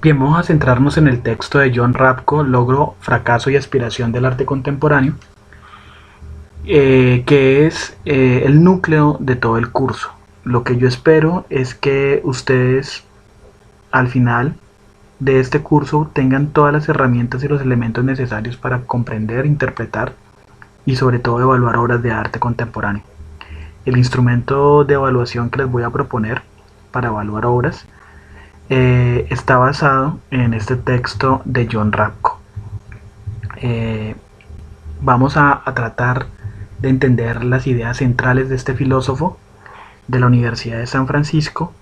Bien, vamos a centrarnos en el texto de Jon Rapko, Logro, fracaso y aspiración del arte contemporáneo, que es el núcleo de todo el curso. Lo que yo espero es que ustedes al final de este curso tengan todas las herramientas y los elementos necesarios para comprender, interpretar y sobre todo evaluar obras de arte contemporáneo. El instrumento de evaluación que les voy a proponer para evaluar obras está basado en este texto de Jon Rapko. Vamos a tratar de entender las ideas centrales de este filósofo de la Universidad de San Francisco,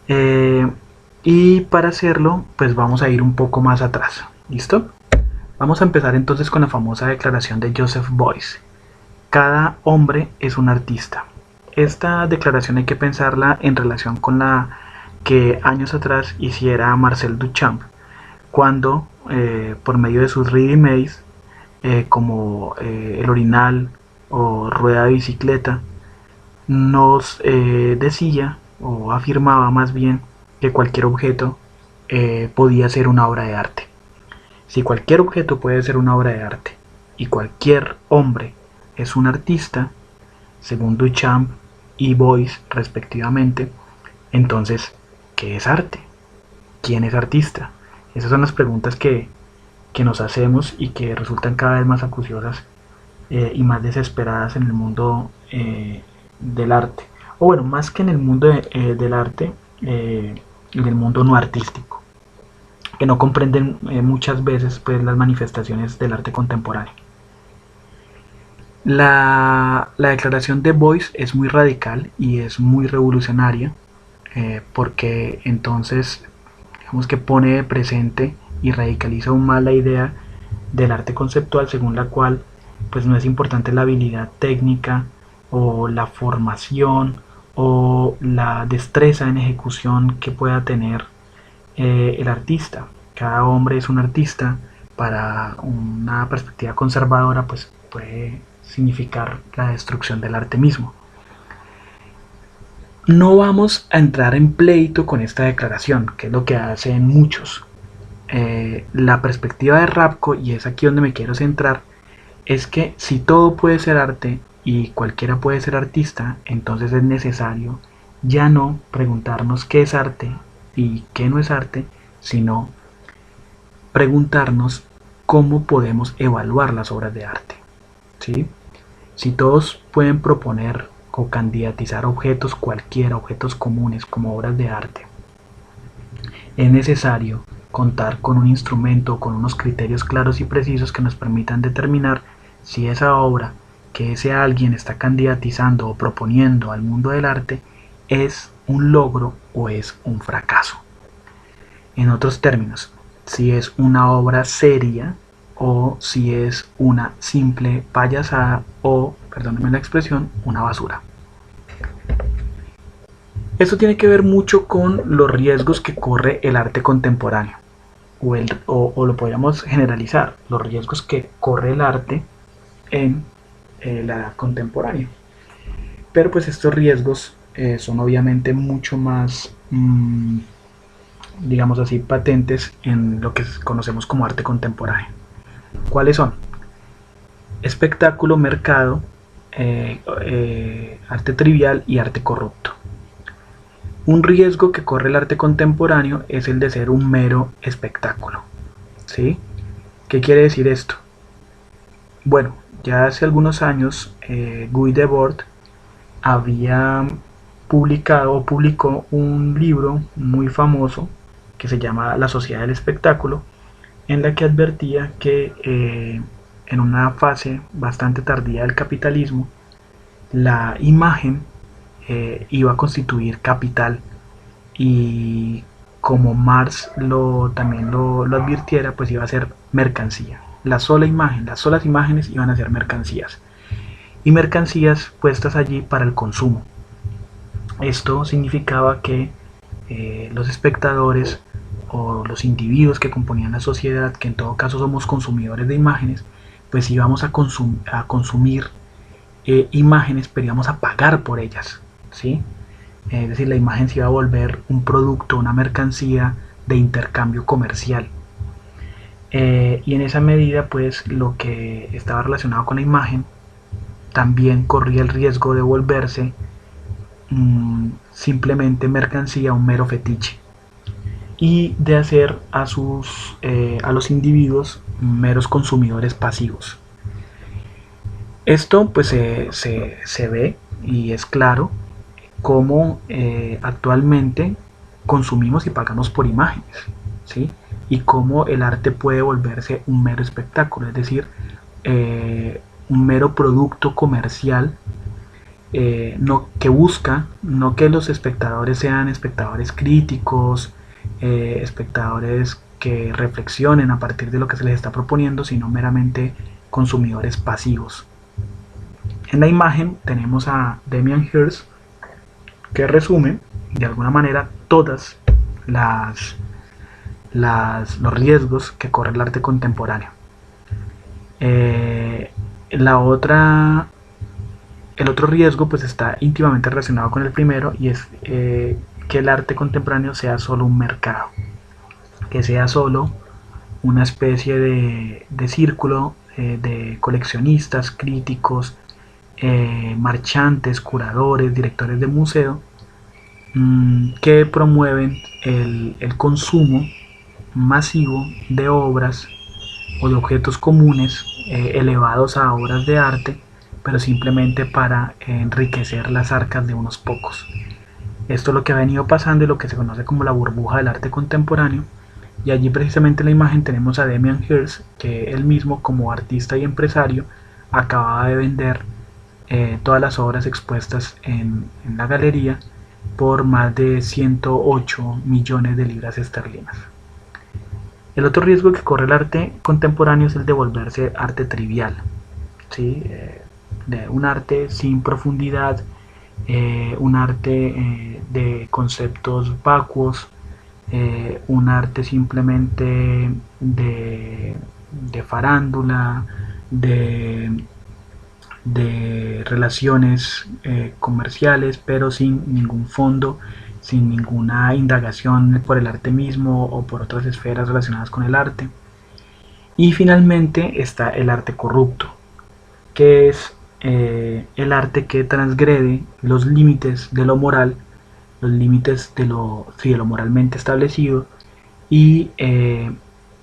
y para hacerlo pues vamos a ir un poco más atrás. ¿Listo? Vamos a empezar entonces con la famosa declaración de Joseph Beuys: cada hombre es un artista. Esta declaración hay que pensarla en relación con la que años atrás hiciera Marcel Duchamp, cuando por medio de sus ready mades, como el orinal o rueda de bicicleta, nos decía o afirmaba más bien que cualquier objeto podía ser una obra de arte. Si cualquier objeto puede ser una obra de arte y cualquier hombre es un artista, según Duchamp y Beuys respectivamente, entonces, ¿qué es arte? ¿Quién es artista? Esas son las preguntas que nos hacemos y que resultan cada vez más acuciosas y más desesperadas en el mundo del arte. O bueno, más que en el mundo del arte, en el mundo no artístico, que no comprenden muchas veces pues, las manifestaciones del arte contemporáneo. La declaración de Beuys es muy radical y es muy revolucionaria, porque entonces digamos que pone de presente y radicaliza aún más la idea del arte conceptual, según la cual pues no es importante la habilidad técnica o la formación o la destreza en ejecución que pueda tener el artista. Cada hombre es un artista. Para una perspectiva conservadora pues puede significar la destrucción del arte mismo. No vamos a entrar en pleito con esta declaración, que es lo que hacen muchos. La perspectiva de Rapko, y es aquí donde me quiero centrar, es que si todo puede ser arte y cualquiera puede ser artista, entonces es necesario ya no preguntarnos qué es arte y qué no es arte, sino preguntarnos cómo podemos evaluar las obras de arte. ¿Sí? Si todos pueden proponer o candidatizar objetos cualquiera, objetos comunes como obras de arte, es necesario contar con un instrumento o con unos criterios claros y precisos que nos permitan determinar si esa obra que ese alguien está candidatizando o proponiendo al mundo del arte es un logro o es un fracaso. En otros términos, si es una obra seria o si es una simple payasada o, perdónenme la expresión, una basura. Esto tiene que ver mucho con los riesgos que corre el arte contemporáneo, o lo podríamos generalizar, los riesgos que corre el arte en la edad contemporánea. Pero pues estos riesgos son obviamente mucho más, digamos así, patentes en lo que conocemos como arte contemporáneo. ¿Cuáles son? Espectáculo, mercado, arte trivial y arte corrupto. Un riesgo que corre el arte contemporáneo es el de ser un mero espectáculo. ¿Sí? ¿Qué quiere decir esto? Bueno, ya hace algunos años Guy Debord había publicó un libro muy famoso que se llama La Sociedad del Espectáculo, en la que advertía que en una fase bastante tardía del capitalismo, la imagen iba a constituir capital, y como Marx también lo advirtiera, pues iba a ser mercancía. La sola imagen, las solas imágenes iban a ser mercancías, y mercancías puestas allí para el consumo. Esto significaba que los espectadores o los individuos que componían la sociedad, que en todo caso somos consumidores de imágenes, pues íbamos a consumir imágenes, pero íbamos a pagar por ellas, ¿sí? Es decir, la imagen se iba a volver un producto, una mercancía de intercambio comercial. Y en esa medida, pues lo que estaba relacionado con la imagen también corría el riesgo de volverse simplemente mercancía, un mero fetiche, y de hacer a los individuos meros consumidores pasivos. Esto pues se ve y es claro cómo actualmente consumimos y pagamos por imágenes, ¿sí? Y cómo el arte puede volverse un mero espectáculo, es decir, un mero producto comercial, no, que busca no que los espectadores sean espectadores críticos, espectadores que reflexionen a partir de lo que se les está proponiendo, sino meramente consumidores pasivos. En la imagen tenemos a Damien Hirst, que resume de alguna manera todas los riesgos que corre el arte contemporáneo. El otro riesgo pues está íntimamente relacionado con el primero, y es que el arte contemporáneo sea solo un mercado, que sea solo una especie de círculo de coleccionistas, críticos, marchantes, curadores, directores de museo, que promueven el consumo masivo de obras o de objetos comunes elevados a obras de arte, pero simplemente para enriquecer las arcas de unos pocos. Esto es lo que ha venido pasando y lo que se conoce como la burbuja del arte contemporáneo. Y allí precisamente en la imagen tenemos a Damien Hirst, que él mismo como artista y empresario acababa de vender todas las obras expuestas en la galería por más de 108 millones de libras esterlinas. El otro riesgo que corre el arte contemporáneo es el de volverse arte trivial, ¿sí? De un arte sin profundidad, un arte de conceptos vacuos, un arte simplemente de farándula, de relaciones comerciales, pero sin ningún fondo, sin ninguna indagación por el arte mismo o por otras esferas relacionadas con el arte. Y finalmente está el arte corrupto, que es el arte que transgrede los límites de lo moral, los límites de lo moralmente establecido, y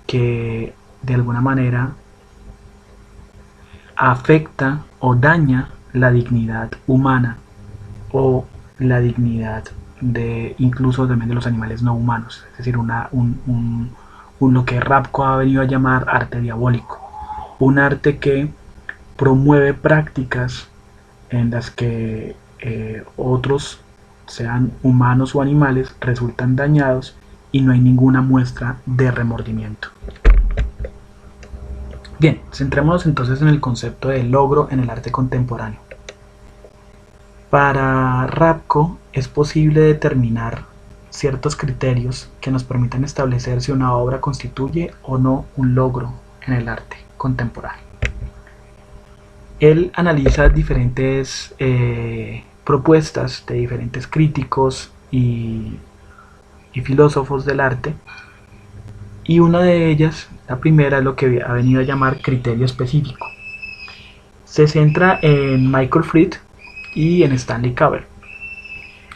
que de alguna manera afecta o daña la dignidad humana o la dignidad de incluso también de los animales no humanos, es decir, lo que Rapko ha venido a llamar arte diabólico, un arte que promueve prácticas en las que otros, sean humanos o animales, resultan dañados y no hay ninguna muestra de remordimiento. Bien, centrémonos entonces en el concepto de logro en el arte contemporáneo. Para Rapko es posible determinar ciertos criterios que nos permitan establecer si una obra constituye o no un logro en el arte contemporáneo. Él analiza diferentes propuestas de diferentes críticos y filósofos del arte, y una de ellas, la primera, es lo que ha venido a llamar criterio específico. Se centra en Michael Fried y en Stanley Cavell,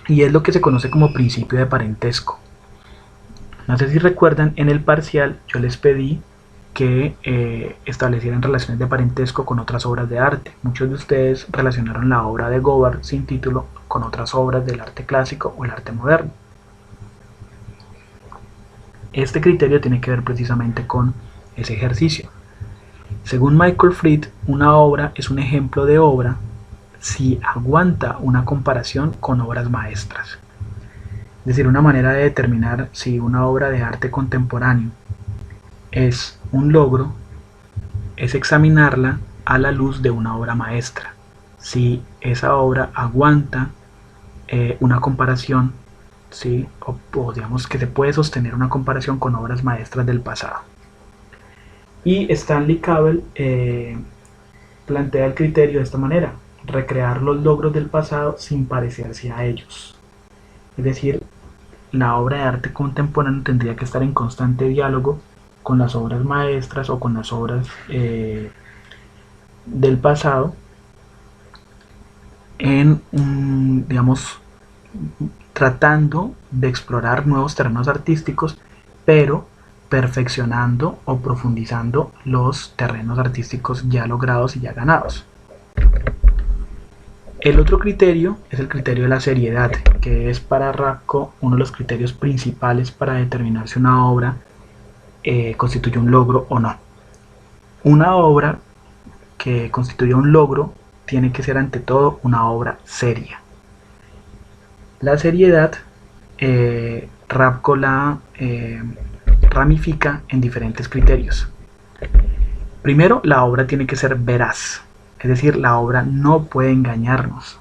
y es lo que se conoce como principio de parentesco. No sé si recuerdan, en el parcial yo les pedí que establecieran relaciones de parentesco con otras obras de arte. Muchos de ustedes relacionaron la obra de Govard sin título con otras obras del arte clásico o el arte moderno. Este criterio tiene que ver precisamente con ese ejercicio. Según Michael Fried, una obra es un ejemplo de obra si aguanta una comparación con obras maestras. Es decir, una manera de determinar si una obra de arte contemporáneo es un logro es examinarla a la luz de una obra maestra. Si esa obra aguanta una comparación, ¿sí? o digamos que se puede sostener una comparación con obras maestras del pasado. Y Stanley Cavell plantea el criterio de esta manera: recrear los logros del pasado sin parecerse a ellos. Es decir, la obra de arte contemporáneo tendría que estar en constante diálogo con las obras maestras o con las obras del pasado digamos, tratando de explorar nuevos terrenos artísticos, pero perfeccionando o profundizando los terrenos artísticos ya logrados y ya ganados. El otro criterio es el criterio de la seriedad, que es para Rapko uno de los criterios principales para determinar si una obra constituye un logro o no. Una obra que constituya un logro tiene que ser ante todo una obra seria. La seriedad, Rapko la ramifica en diferentes criterios. Primero, la obra tiene que ser veraz, es decir, la obra no puede engañarnos.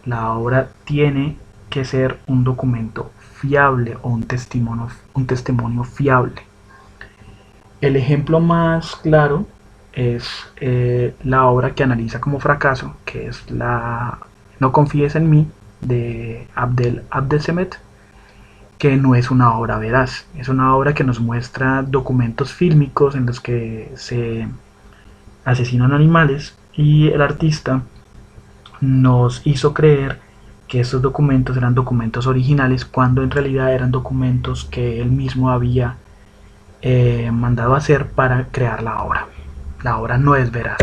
La obra tiene que ser un documento fiable o un testimonio fiable. El ejemplo más claro es la obra que analiza como fracaso, que es la No confíes en mí, de Abdesemet, que no es una obra veraz, es una obra que nos muestra documentos fílmicos en los que se asesinan animales, y el artista nos hizo creer que estos documentos eran documentos originales cuando en realidad eran documentos que él mismo había mandado a hacer para crear la obra. La obra no es veraz.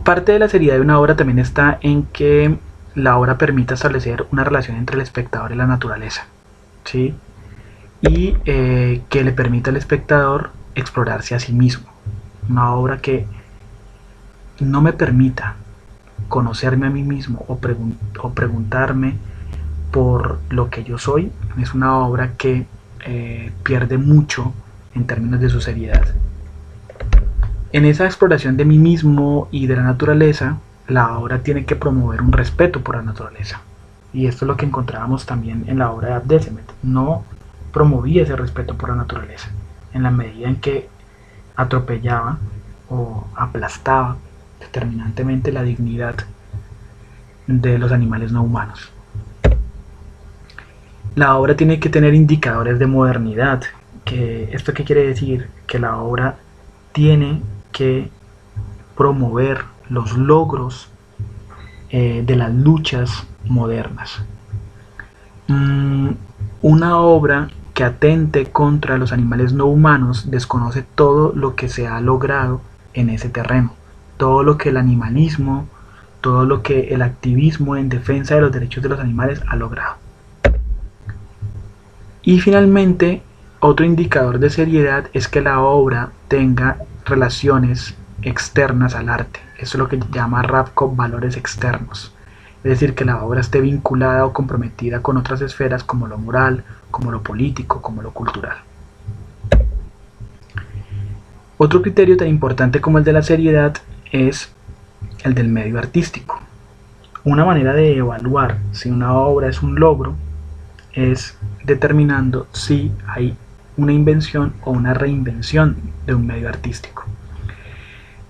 Parte de la seriedad de una obra también está en que la obra permita establecer una relación entre el espectador y la naturaleza, ¿sí? Y que le permita al espectador explorarse a sí mismo. Una obra que no me permita conocerme a mí mismo o preguntarme por lo que yo soy, es una obra que pierde mucho en términos de su seriedad. En esa exploración de mí mismo y de la naturaleza, la obra tiene que promover un respeto por la naturaleza. Y esto es lo que encontrábamos también en la obra de Abdesemet. No promovía ese respeto por la naturaleza, en la medida en que atropellaba o aplastaba determinantemente la dignidad de los animales no humanos. La obra tiene que tener indicadores de modernidad. ¿Esto qué quiere decir? Que la obra tiene que promover los logros de las luchas modernas. Una obra que atente contra los animales no humanos desconoce todo lo que se ha logrado en ese terreno, todo lo que el animalismo, todo lo que el activismo en defensa de los derechos de los animales ha logrado. Y finalmente, otro indicador de seriedad es que la obra tenga relaciones externas al arte. Eso es lo que llama Rapko valores externos. Es decir, que la obra esté vinculada o comprometida con otras esferas como lo moral, como lo político, como lo cultural. Otro criterio tan importante como el de la seriedad es el del medio artístico. Una manera de evaluar si una obra es un logro es determinando si hay una invención o una reinvención de un medio artístico.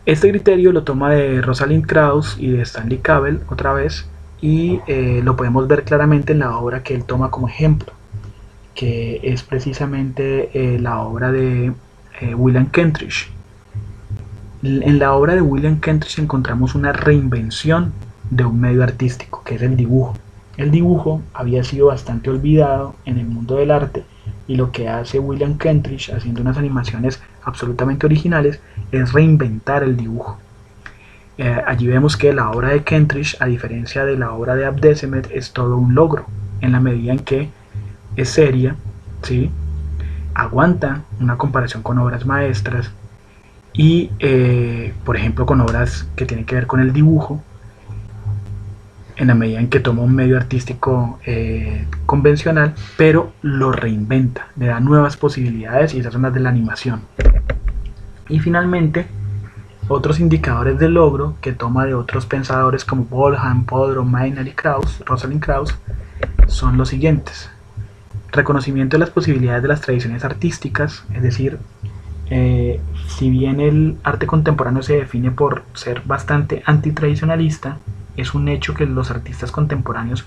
Este criterio lo toma de Rosalind Krauss y de Stanley Cavell otra vez, y lo podemos ver claramente en la obra que él toma como ejemplo, que es precisamente la obra de William Kentridge. En la obra de William Kentridge encontramos una reinvención de un medio artístico, que es el dibujo. El dibujo había sido bastante olvidado en el mundo del arte, y lo que hace William Kentridge, haciendo unas animaciones absolutamente originales, es reinventar el dibujo. Allí vemos que la obra de Kentridge, a diferencia de la obra de Abdesemet, es todo un logro, en la medida en que es seria, ¿sí? Aguanta una comparación con obras maestras y, por ejemplo, con obras que tienen que ver con el dibujo, en la medida en que toma un medio artístico convencional, pero lo reinventa, le da nuevas posibilidades, y esas son las de la animación. Y finalmente, otros indicadores de logro que toma de otros pensadores como Bolham, Podro, Maynard y Krauss, Rosalind Krauss, son los siguientes: reconocimiento de las posibilidades de las tradiciones artísticas, es decir, si bien el arte contemporáneo se define por ser bastante antitradicionalista, es un hecho que los artistas contemporáneos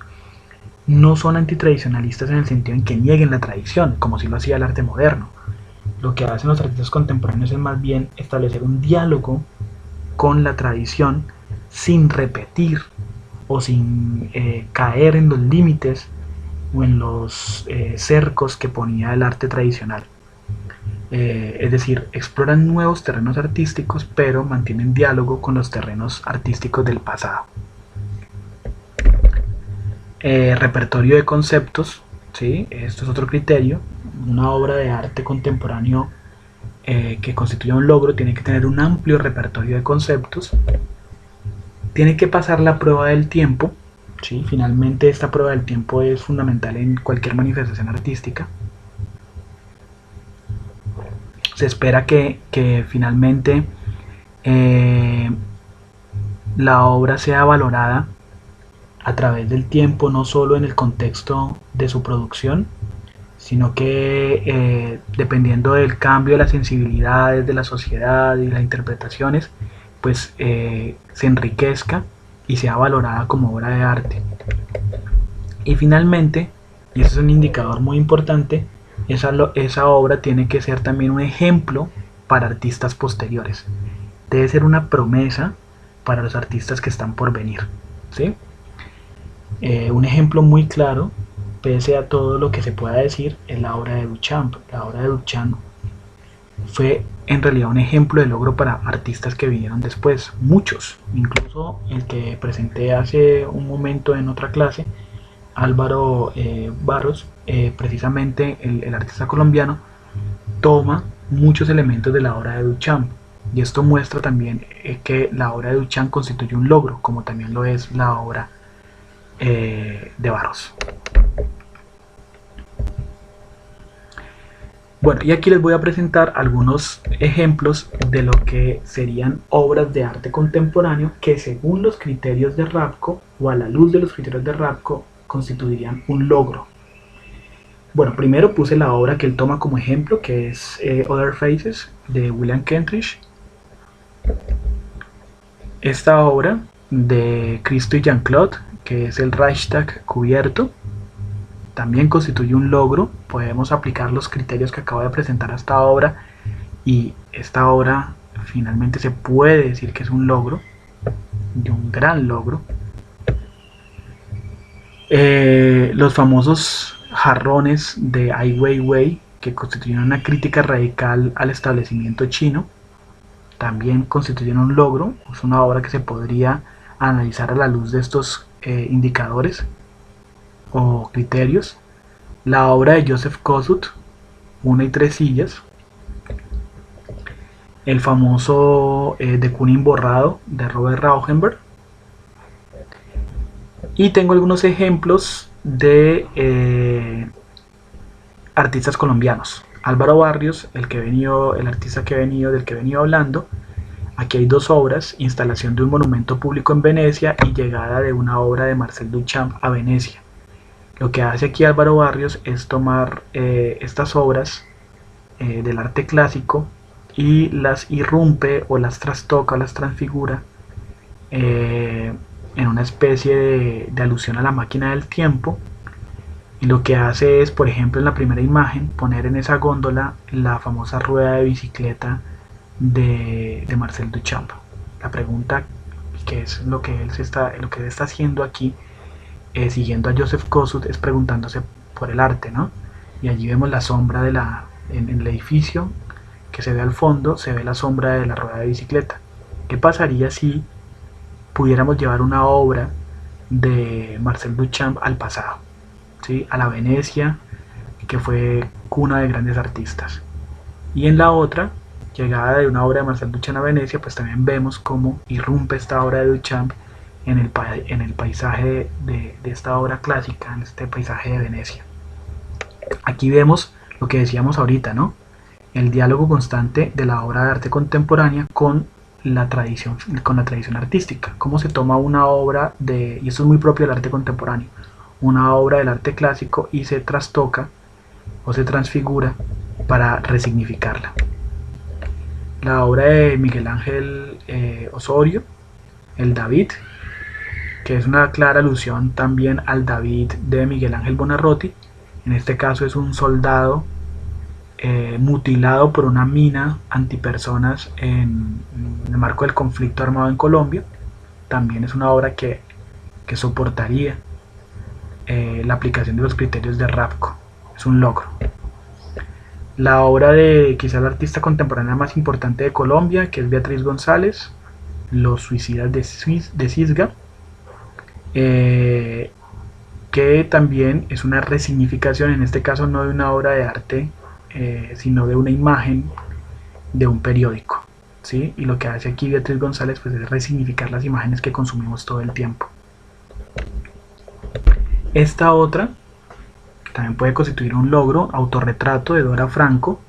no son antitradicionalistas en el sentido en que nieguen la tradición, como si lo hacía el arte moderno. Lo que hacen los artistas contemporáneos es más bien establecer un diálogo con la tradición sin repetir o sin caer en los límites o en los cercos que ponía el arte tradicional. Es decir, exploran nuevos terrenos artísticos, pero mantienen diálogo con los terrenos artísticos del pasado. Repertorio de conceptos, ¿sí? Esto es otro criterio. Una obra de arte contemporáneo que constituya un logro tiene que tener un amplio repertorio de conceptos, tiene que pasar la prueba del tiempo, ¿sí? Finalmente esta prueba del tiempo es fundamental en cualquier manifestación artística. Se espera que finalmente la obra sea valorada a través del tiempo, no solo en el contexto de su producción, sino que dependiendo del cambio de las sensibilidades de la sociedad y las interpretaciones, pues se enriquezca y sea valorada como obra de arte. Y finalmente, y eso es un indicador muy importante, esa obra tiene que ser también un ejemplo para artistas posteriores. Debe ser una promesa para los artistas que están por venir, ¿sí? Un ejemplo muy claro, pese a todo lo que se pueda decir, es la obra de Duchamp. La obra de Duchamp fue en realidad un ejemplo de logro para artistas que vinieron después, muchos, incluso el que presenté hace un momento en otra clase, Álvaro Barros, precisamente el artista colombiano, toma muchos elementos de la obra de Duchamp. Y esto muestra también que la obra de Duchamp constituye un logro, como también lo es la obra de Barros. Bueno, y aquí les voy a presentar algunos ejemplos de lo que serían obras de arte contemporáneo que según los criterios de Rapko o a la luz de los criterios de Rapko constituirían un logro. Bueno, primero puse la obra que él toma como ejemplo, que es Other Faces de William Kentridge. Esta obra de Cristo y Jean-Claude, que es el Reichstag cubierto, también constituye un logro. Podemos aplicar los criterios que acabo de presentar a esta obra y esta obra finalmente se puede decir que es un logro, y un gran logro. Los famosos jarrones de Ai Weiwei, que constituyen una crítica radical al establecimiento chino, también constituyen un logro. Es una obra que se podría analizar a la luz de estos indicadores o criterios. La obra de Joseph Kosuth, Una y tres sillas. El famoso de Kooning borrado de Robert Rauschenberg. Y tengo algunos ejemplos de artistas colombianos. Álvaro Barrios, del que he venido hablando. Aquí hay dos obras: Instalación de un monumento público en Venecia y Llegada de una obra de Marcel Duchamp a Venecia. Lo que hace aquí Álvaro Barrios es tomar estas obras del arte clásico y las irrumpe o las trastoca o las transfigura en una especie de alusión a la máquina del tiempo. Y lo que hace es, por ejemplo, en la primera imagen, poner en esa góndola la famosa rueda de bicicleta de Marcel Duchamp. La pregunta, que es lo que él está haciendo aquí, siguiendo a Joseph Kosuth, es preguntándose por el arte, ¿no? Y allí vemos la sombra en el edificio que se ve al fondo, se ve la sombra de la rueda de bicicleta. ¿Qué pasaría si pudiéramos llevar una obra de Marcel Duchamp al pasado, ¿sí? A la Venecia, que fue cuna de grandes artistas? Y en la otra, Llegada de una obra de Marcel Duchamp a Venecia, pues también vemos cómo irrumpe esta obra de Duchamp en el paisaje de esta obra clásica, en este paisaje de Venecia. Aquí vemos lo que decíamos ahorita, ¿no? El diálogo constante de la obra de arte contemporánea con la tradición artística. Cómo se toma una obra y esto es muy propio del arte contemporáneo, una obra del arte clásico y se trastoca o se transfigura para resignificarla. La obra de Miguel Ángel Osorio, el David, que es una clara alusión también al David de Miguel Ángel Buonarroti. En este caso es un soldado mutilado por una mina antipersonas en el marco del conflicto armado en Colombia. También es una obra que soportaría la aplicación de los criterios de Rapco. Es un logro. La obra de quizá la artista contemporánea más importante de Colombia, que es Beatriz González, Los suicidas de Cisga, que también es una resignificación, en este caso no de una obra de arte, sino de una imagen de un periódico, ¿sí? Y lo que hace aquí Beatriz González pues, es resignificar las imágenes que consumimos todo el tiempo. Esta otra, que también puede constituir un logro, Autorretrato de Dora Franco,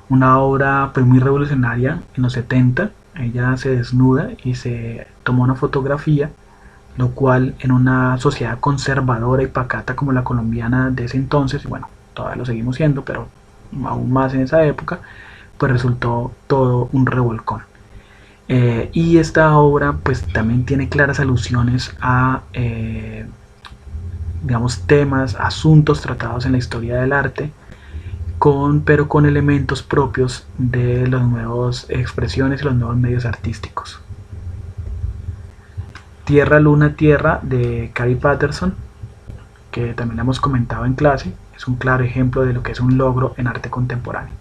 una obra pues, muy revolucionaria en los 70. Ella se desnuda y se toma una fotografía, lo cual en una sociedad conservadora y pacata como la colombiana de ese entonces, y bueno, todavía lo seguimos siendo, pero aún más en esa época, pues resultó todo un revolcón. Y esta obra pues también tiene claras alusiones a digamos temas, asuntos tratados en la historia del arte, pero con elementos propios de las nuevas expresiones y los nuevos medios artísticos. Tierra, Luna, Tierra de Cary Patterson, que también hemos comentado en clase, es un claro ejemplo de lo que es un logro en arte contemporáneo.